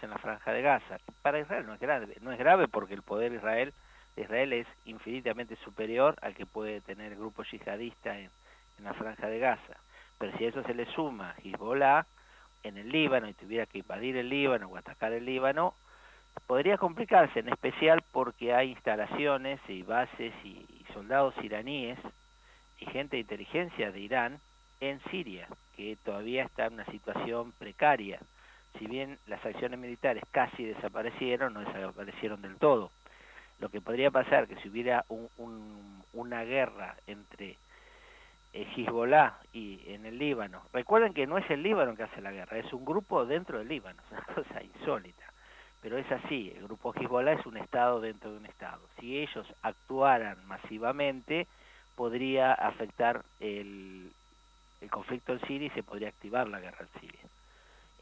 en la Franja de Gaza. Para Israel no es grave porque el poder de Israel es infinitamente superior al que puede tener el grupo yihadista en la Franja de Gaza. Pero si a eso se le suma Hezbollah en el Líbano y tuviera que invadir el Líbano o atacar el Líbano, podría complicarse, en especial porque hay instalaciones y bases y soldados iraníes y gente de inteligencia de Irán en Siria, que todavía está en una situación precaria. Si bien las acciones militares casi desaparecieron, no desaparecieron del todo. Lo que podría pasar que si hubiera una guerra entre Hezbollah y en el Líbano, recuerden que no es el Líbano que hace la guerra, es un grupo dentro del Líbano, es una cosa insólita. Pero es así, el grupo Hezbollah es un estado dentro de un estado. Si ellos actuaran masivamente, podría afectar el conflicto en Siria y se podría activar la guerra en Siria.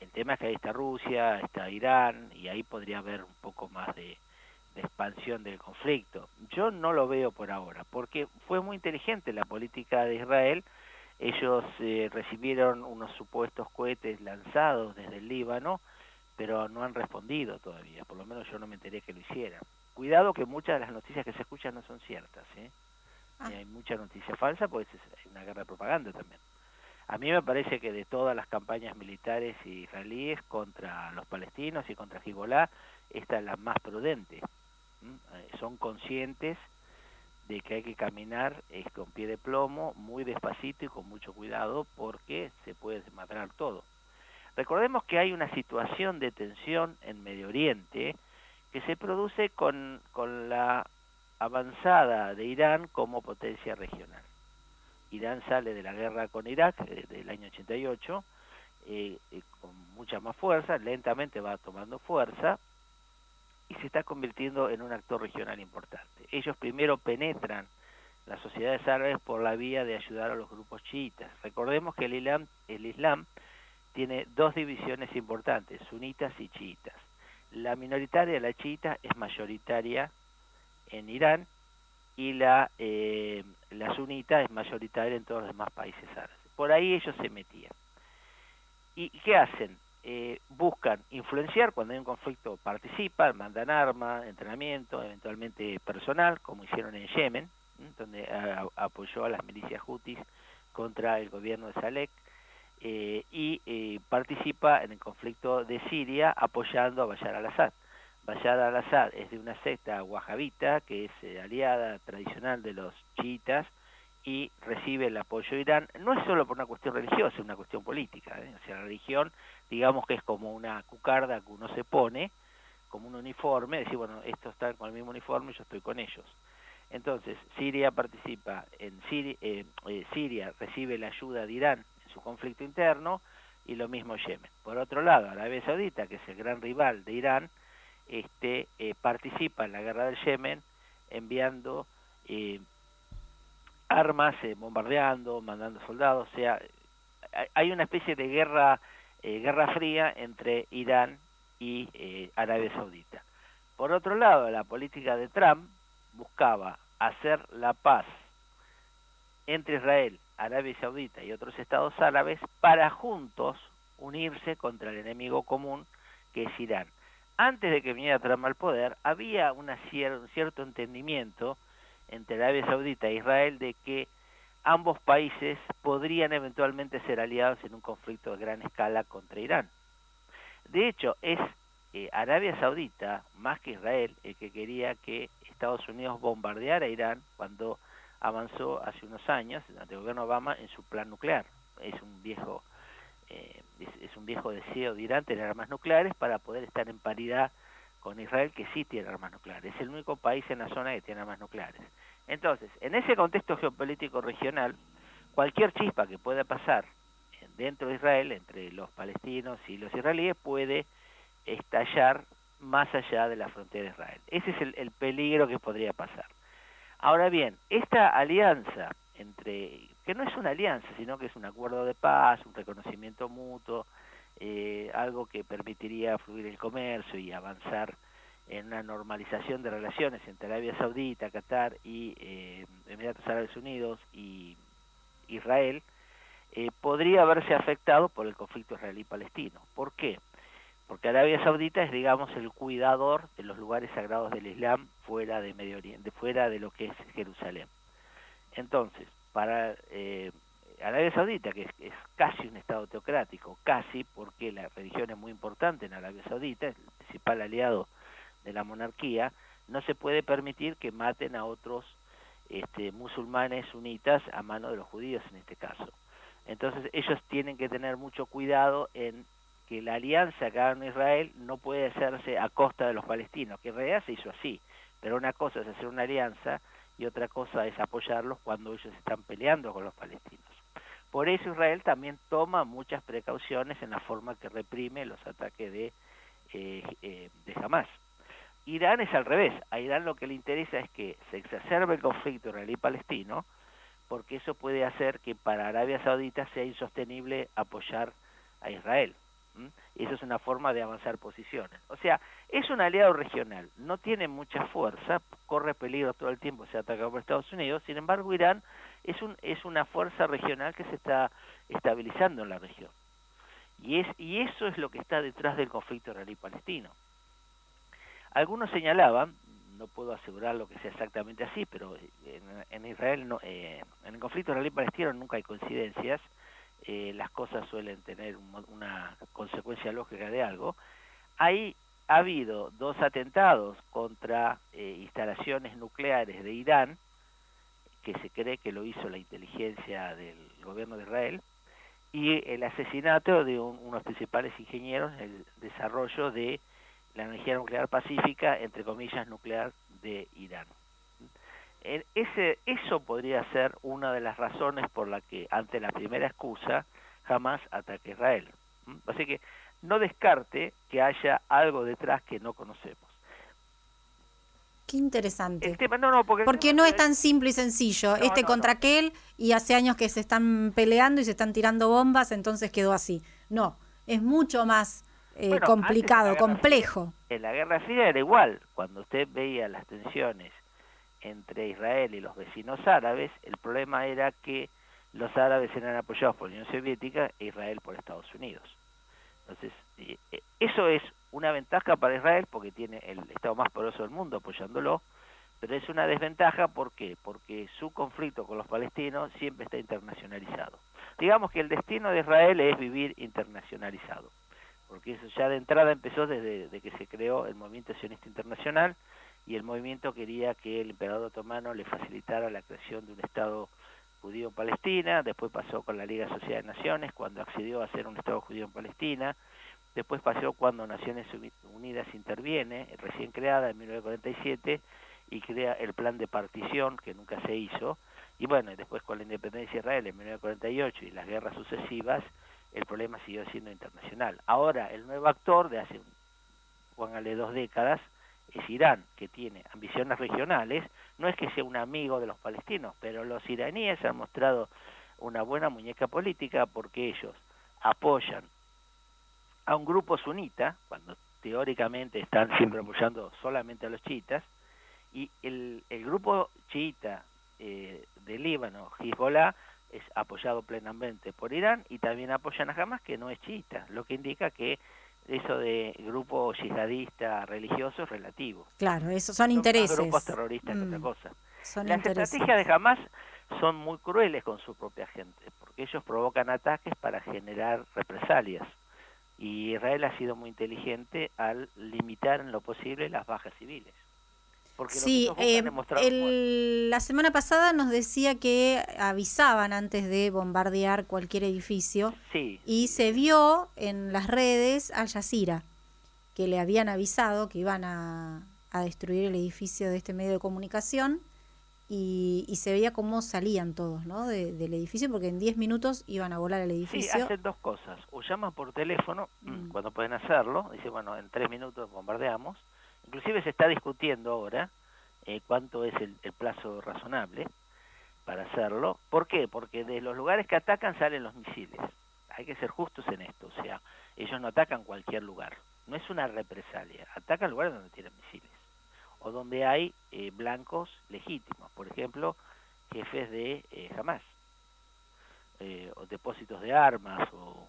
El tema es que ahí está Rusia, está Irán, y ahí podría haber un poco más de expansión del conflicto. Yo no lo veo por ahora, porque fue muy inteligente la política de Israel. Ellos recibieron unos supuestos cohetes lanzados desde el Líbano, pero no han respondido todavía, por lo menos yo no me enteré que lo hicieran. Cuidado que muchas de las noticias que se escuchan no son ciertas, ¿eh? Y Ah, hay mucha noticia falsa, pues es una guerra de propaganda también. A mí me parece que de todas las campañas militares israelíes contra los palestinos y contra Hezbollah, esta es la más prudente. Son conscientes de que hay que caminar con pie de plomo, muy despacito y con mucho cuidado, porque se puede desmadrar todo. Recordemos que hay una situación de tensión en Medio Oriente que se produce con la avanzada de Irán como potencia regional. Irán sale de la guerra con Irak del año 88 con mucha más fuerza, lentamente va tomando fuerza y se está convirtiendo en un actor regional importante. Ellos primero penetran las sociedades árabes por la vía de ayudar a los grupos chiitas. Recordemos que el Islam tiene dos divisiones importantes, sunitas y chiitas. La minoritaria, la chiita, es mayoritaria en Irán y la sunita es mayoritaria en todos los demás países árabes. Por ahí ellos se metían. ¿Y qué hacen? Buscan influenciar, cuando hay un conflicto participan, mandan armas, entrenamiento, eventualmente personal, como hicieron en Yemen, donde apoyó a las milicias hutis contra el gobierno de Saleh, y participa en el conflicto de Siria apoyando a Bashar al-Assad. Bashar al-Assad es de una secta wahabita, que es aliada tradicional de los chiitas, y recibe el apoyo de Irán. No es solo por una cuestión religiosa, es una cuestión política. O sea, la religión, digamos que es como una cucarda que uno se pone, como un uniforme, decir, bueno, estos están con el mismo uniforme, yo estoy con ellos. Entonces, Siria participa en Siria recibe la ayuda de Irán en su conflicto interno, y lo mismo Yemen. Por otro lado, Arabia Saudita, que es el gran rival de Irán, participa en la guerra del Yemen enviando armas, bombardeando, mandando soldados. O sea, hay una especie de guerra fría entre Irán y Arabia Saudita. Por otro lado, la política de Trump buscaba hacer la paz entre Israel, Arabia Saudita y otros estados árabes para juntos unirse contra el enemigo común que es Irán. Antes de que viniera Trump al poder, había un cierto entendimiento entre Arabia Saudita e Israel de que ambos países podrían eventualmente ser aliados en un conflicto de gran escala contra Irán. De hecho, es Arabia Saudita, más que Israel, el que quería que Estados Unidos bombardeara a Irán cuando avanzó hace unos años, durante el gobierno Obama, en su plan nuclear. Es un viejo, es un viejo deseo de Irán tener armas nucleares para poder estar en paridad con Israel, que sí tiene armas nucleares. Es el único país en la zona que tiene armas nucleares. Entonces, en ese contexto geopolítico regional, cualquier chispa que pueda pasar dentro de Israel, entre los palestinos y los israelíes, puede estallar más allá de la frontera de Israel. Ese es el peligro que podría pasar. Ahora bien, esta alianza que no es una alianza, sino que es un acuerdo de paz, un reconocimiento mutuo, algo que permitiría fluir el comercio y avanzar en una normalización de relaciones entre Arabia Saudita, Qatar y Emiratos Árabes Unidos y Israel, podría verse afectado por el conflicto israelí-palestino. ¿Por qué? porque Arabia Saudita es, digamos, el cuidador de los lugares sagrados del Islam fuera de Medio Oriente, fuera de lo que es Jerusalén. Entonces, para Arabia Saudita, que es casi un estado teocrático, casi, porque la religión es muy importante en Arabia Saudita, es el principal aliado de la monarquía, no se puede permitir que maten a otros musulmanes sunitas a mano de los judíos en este caso. Entonces ellos tienen que tener mucho cuidado en que la alianza que hagan con Israel no puede hacerse a costa de los palestinos, que en realidad se hizo así, pero una cosa es hacer una alianza y otra cosa es apoyarlos cuando ellos están peleando con los palestinos. Por eso Israel también toma muchas precauciones en la forma que reprime los ataques de Hamas. Irán es al revés, a Irán lo que le interesa es que se exacerbe el conflicto israelí-palestino, porque eso puede hacer que para Arabia Saudita sea insostenible apoyar a Israel. Y eso es una forma de avanzar posiciones. O sea, es un aliado regional, no tiene mucha fuerza, corre peligro todo el tiempo, se ataca por Estados Unidos, sin embargo Irán es una fuerza regional que se está estabilizando en la región. Y eso es lo que está detrás del conflicto israelí-palestino. Algunos señalaban, no puedo asegurar lo que sea exactamente así, pero en Israel, no, en el conflicto israelí-palestino nunca hay coincidencias, las cosas suelen tener una consecuencia lógica de algo. Ha habido 2 atentados contra instalaciones nucleares de Irán, que se cree que lo hizo la inteligencia del gobierno de Israel, y el asesinato de unos principales ingenieros en el desarrollo de la energía nuclear pacífica, entre comillas, nuclear de Irán. Eso podría ser una de las razones por la que, ante la primera excusa, Hamas ataque a Israel. Así que no descarte que haya algo detrás que no conocemos. Qué interesante. El tema, porque no es tan simple y sencillo, contra no. aquel, y hace años que se están peleando y se están tirando bombas, entonces quedó así. No, es mucho más complicado, complejo. En la Guerra Fría era igual, cuando usted veía las tensiones entre Israel y los vecinos árabes, el problema era que los árabes eran apoyados por la Unión Soviética e Israel por Estados Unidos. Entonces, eso es una ventaja para Israel porque tiene el Estado más poderoso del mundo apoyándolo, pero es una desventaja, ¿por qué? Porque su conflicto con los palestinos siempre está internacionalizado. Digamos que el destino de Israel es vivir internacionalizado, porque eso ya de entrada empezó desde que se creó el movimiento sionista internacional, y el movimiento quería que el emperador otomano le facilitara la creación de un Estado judío en Palestina, después pasó con la Liga Sociedad de Naciones, cuando accedió a hacer un Estado judío en Palestina, después pasó cuando Naciones Unidas interviene, recién creada en 1947, y crea el plan de partición, que nunca se hizo, y bueno, después con la independencia de Israel en 1948 y las guerras sucesivas, el problema siguió siendo internacional. Ahora, el nuevo actor de hace, póngale 2 décadas, es Irán, que tiene ambiciones regionales, no es que sea un amigo de los palestinos, pero los iraníes han mostrado una buena muñeca política porque ellos apoyan a un grupo sunita, cuando teóricamente están siempre apoyando solamente a los chiitas, y el grupo chiita de Líbano, Hezbollah, es apoyado plenamente por Irán, y también apoyan a Hamas, que no es chiita, lo que indica que eso de grupo yihadista religioso es relativo. Claro, eso son Más intereses. grupos terroristas que otra cosa. Son Las intereses. estrategias de Hamas son muy crueles con su propia gente, porque ellos provocan ataques para generar represalias. Y Israel ha sido muy inteligente al limitar en lo posible las bajas civiles. Porque lo que Sí, ellos buscan es mostrar los muertos. la semana pasada nos decía que avisaban antes de bombardear cualquier edificio, Sí, y se vio en las redes Al Jazeera, que le habían avisado que iban a destruir el edificio de este medio de comunicación, y se veía cómo salían todos, ¿no? del edificio, porque en 10 minutos iban a volar el sí, edificio. hacen 2 cosas. O llaman por teléfono, cuando pueden hacerlo, dice, bueno, en 3 minutos bombardeamos. Inclusive se está discutiendo ahora cuánto es el plazo razonable para hacerlo. ¿Por qué? Porque de los lugares que atacan salen los misiles. Hay que ser justos en esto, o sea, ellos no atacan cualquier lugar. No es una represalia, atacan lugares donde tienen misiles o donde hay blancos legítimos, por ejemplo, jefes de Hamas, o depósitos de armas, o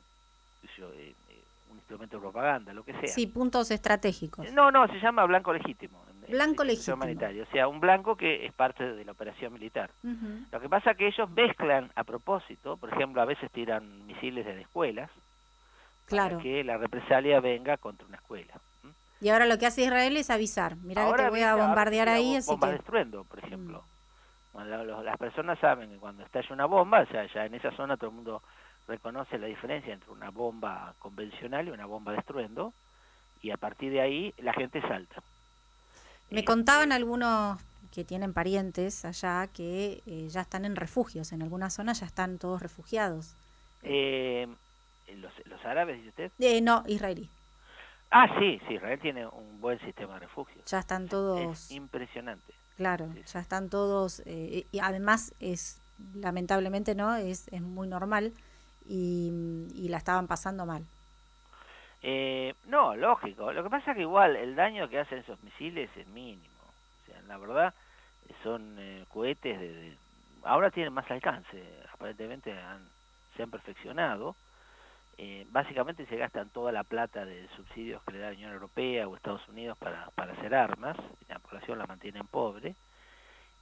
un instrumento de propaganda, lo que sea. Sí, puntos estratégicos. No, se llama blanco legítimo. Blanco legítimo. Humanitario, o sea, un blanco que es parte de la operación militar. Lo que pasa es que ellos mezclan a propósito, por ejemplo, a veces tiran misiles desde escuelas, claro, para que la represalia venga contra una escuela. Y ahora lo que hace Israel es avisar, mirá que te voy a bombardear ahí, así bombas que... de estruendo, por ejemplo. Las personas saben que cuando estalla una bomba, o sea, ya en esa zona todo el mundo reconoce la diferencia entre una bomba convencional y una bomba de estruendo, y a partir de ahí la gente salta. Me contaban algunos que tienen parientes allá que ya están en refugios, en algunas zonas ya están todos refugiados. ¿Los árabes, dice usted? No, israelí. Sí, Israel tiene un buen sistema de refugios. Ya están todos... Es impresionante. Claro, Sí. ya están todos, y además lamentablemente es muy normal y la estaban pasando mal. No, lógico. Lo que pasa es que igual el daño que hacen esos misiles es mínimo. O sea, la verdad son cohetes ahora tienen más alcance. Aparentemente se han perfeccionado. Básicamente se gastan toda la plata de subsidios que le da la Unión Europea o Estados Unidos para hacer armas. La población la mantienen pobre.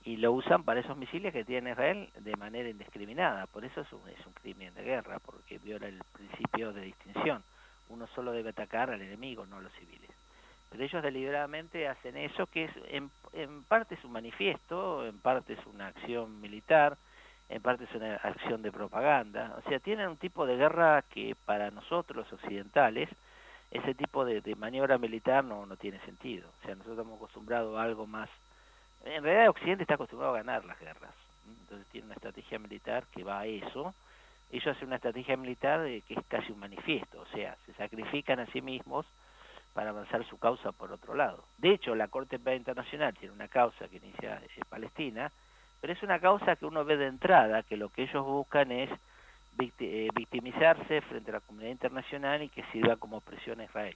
Y lo usan para esos misiles que tiene Israel de manera indiscriminada. Por eso es un crimen de guerra, porque viola el principio de distinción. Uno solo debe atacar al enemigo, no a los civiles. Pero ellos deliberadamente hacen eso, que es en parte es un manifiesto, en parte es una acción militar, en parte es una acción de propaganda. O sea, tienen un tipo de guerra que para nosotros los occidentales, ese tipo de maniobra militar no tiene sentido. O sea, nosotros estamos acostumbrados a algo más. En realidad Occidente está acostumbrado a ganar las guerras, entonces tiene una estrategia militar que va a eso. Ellos hacen una estrategia militar que es casi un manifiesto, o sea, se sacrifican a sí mismos para avanzar su causa por otro lado. De hecho, la Corte Penal Internacional tiene una causa que inicia Palestina, pero es una causa que uno ve de entrada, que lo que ellos buscan es victimizarse frente a la comunidad internacional y que sirva como presión a Israel.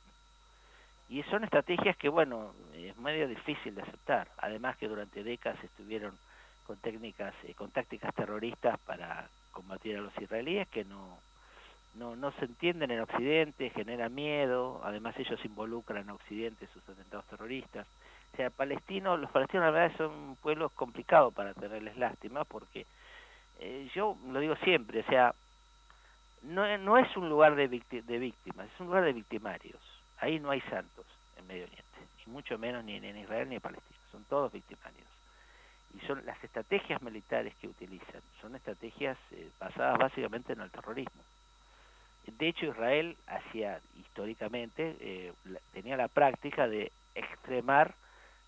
Y son estrategias que, bueno, es medio difícil de aceptar. Además que durante décadas estuvieron con con tácticas terroristas para combatir a los israelíes que no se entienden en Occidente, generan miedo. Además ellos involucran a Occidente en sus atentados terroristas. O sea, los palestinos la verdad son pueblos complicados para tenerles lástima porque yo lo digo siempre, o sea, no es un lugar de víctimas, es un lugar de victimarios. Ahí no hay santos en Medio Oriente, y mucho menos ni en Israel ni en Palestina, son todos victimarios. Y son las estrategias militares que utilizan, son estrategias basadas básicamente en el terrorismo. De hecho, Israel históricamente, tenía la práctica de extremar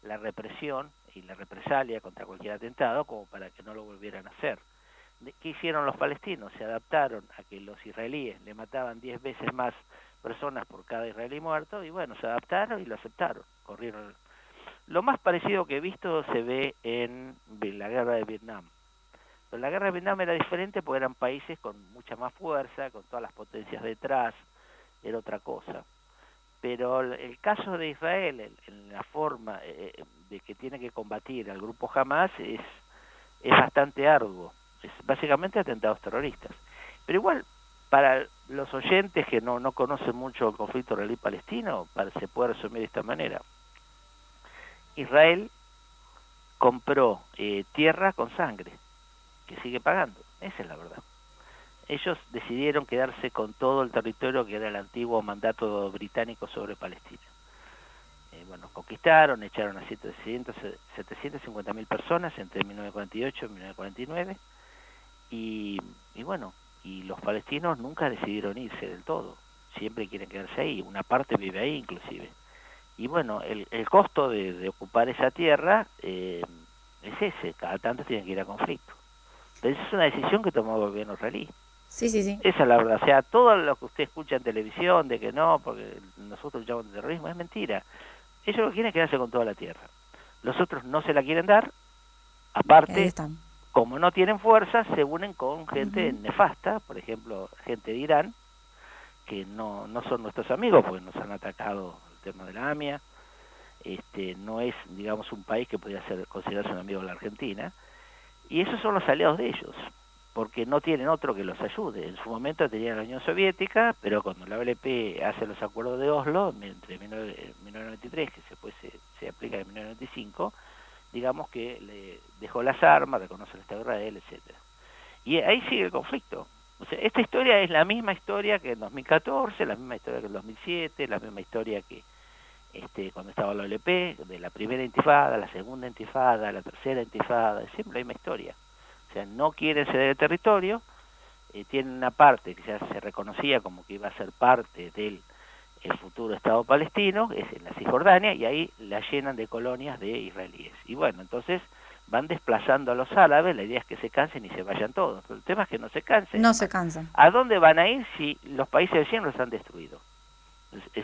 la represión y la represalia contra cualquier atentado como para que no lo volvieran a hacer. ¿Qué hicieron los palestinos? Se adaptaron a que los israelíes le mataban 10 veces más personas por cada israelí muerto, y bueno, se adaptaron y lo aceptaron, corrieron. Lo más parecido que he visto se ve en la guerra de Vietnam. Pero la guerra de Vietnam era diferente porque eran países con mucha más fuerza, con todas las potencias detrás, era otra cosa. Pero el caso de Israel, en la forma de que tiene que combatir al grupo Hamas, es bastante arduo. Es básicamente atentados terroristas. Pero igual, para los oyentes que no conocen mucho el conflicto israelí-palestino, se puede resumir de esta manera. Israel compró tierra con sangre, que sigue pagando. Esa es la verdad. Ellos decidieron quedarse con todo el territorio que era el antiguo mandato británico sobre Palestina. Bueno, conquistaron, echaron a 750.000 personas entre 1948 y 1949, y bueno, y los palestinos nunca decidieron irse del todo, siempre quieren quedarse ahí, una parte vive ahí inclusive. Y bueno, el costo de ocupar esa tierra es ese, cada tanto tienen que ir a conflicto. Pero esa es una decisión que tomó el gobierno israelí. Sí. Esa es la verdad, o sea, todo lo que usted escucha en televisión de que no, porque nosotros luchamos contra el terrorismo, es mentira. Ellos lo que quieren es quedarse con toda la tierra. Los otros no se la quieren dar, aparte, como no tienen fuerza, se unen con gente nefasta, por ejemplo, gente de Irán, que no son nuestros amigos, porque nos han atacado el tema de la AMIA, no es, digamos, un país que podría considerarse un amigo de la Argentina, y esos son los aliados de ellos. porque no tienen otro que los ayude. En su momento tenían la Unión Soviética, pero cuando la OLP hace los acuerdos de Oslo, entre 1993, que después se aplica en 1995, digamos que le dejó las armas, reconoce el Estado de Israel, etcétera. Y ahí sigue el conflicto. O sea, esta historia es la misma historia que en 2014, la misma historia que en 2007, la misma historia que cuando estaba la OLP, de la primera intifada, la segunda intifada, la tercera intifada, es siempre la misma historia. O sea, no quieren ceder el territorio, tienen una parte que ya se reconocía como que iba a ser parte del futuro Estado palestino, es en la Cisjordania, y ahí la llenan de colonias de israelíes. Y bueno, entonces van desplazando a los árabes, la idea es que se cansen y se vayan todos. Pero el tema es que no se cansen. No se cansan. ¿A dónde van a ir si los países vecinos los han destruido?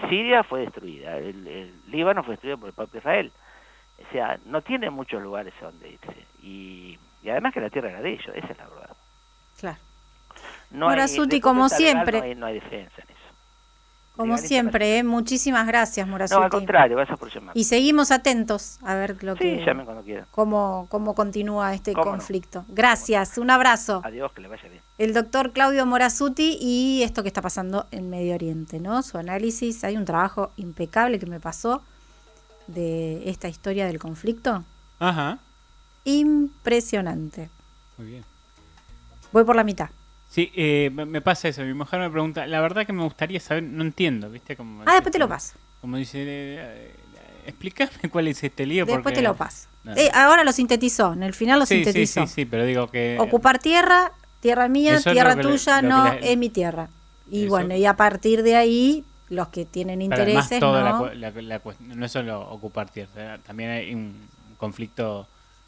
Siria fue destruida, el Líbano fue destruido por el propio Israel. O sea, no tiene muchos lugares a donde irse. Y además que la tierra era de ellos, esa es la verdad. Claro. Morazzuti, como siempre. No hay defensa en eso. Como siempre, muchísimas gracias, Morazzuti. No, al contrario, gracias por llamar. Y seguimos atentos a ver llamen cuando quieran. Cómo continúa este conflicto. No. Gracias, un abrazo. Adiós, que le vaya bien. El doctor Claudio Morazzuti y esto que está pasando en Medio Oriente, ¿no? Su análisis, hay un trabajo impecable que me pasó de esta historia del conflicto. Ajá. Impresionante. Muy bien. Voy por la mitad. Sí, me pasa eso. Mi mujer me pregunta, la verdad que me gustaría saber, no entiendo, ¿viste? Como después te lo paso. Como dice, explícame cuál es este lío. Después porque te lo paso. Ahora lo sintetizó, en el final lo sintetizó. Sí, pero digo que... Ocupar tierra mía, tierra tuya, es mi tierra. Y eso. Bueno, y a partir de ahí, los que tienen intereses, ¿no? No es solo ocupar tierra, también hay un conflicto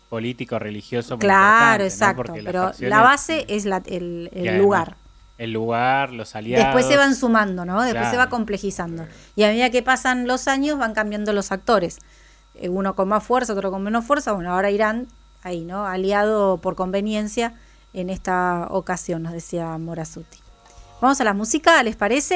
político, religioso. Claro, exacto, ¿no? Pero la base es el lugar. El lugar, los aliados. Después se van sumando, ¿no? Después se va complejizando. Y a medida que pasan los años van cambiando los actores. Uno con más fuerza, otro con menos fuerza. Bueno, ahora Irán, ahí, ¿no? Aliado por conveniencia en esta ocasión, nos decía Morazzuti. Vamos a la música, ¿les parece?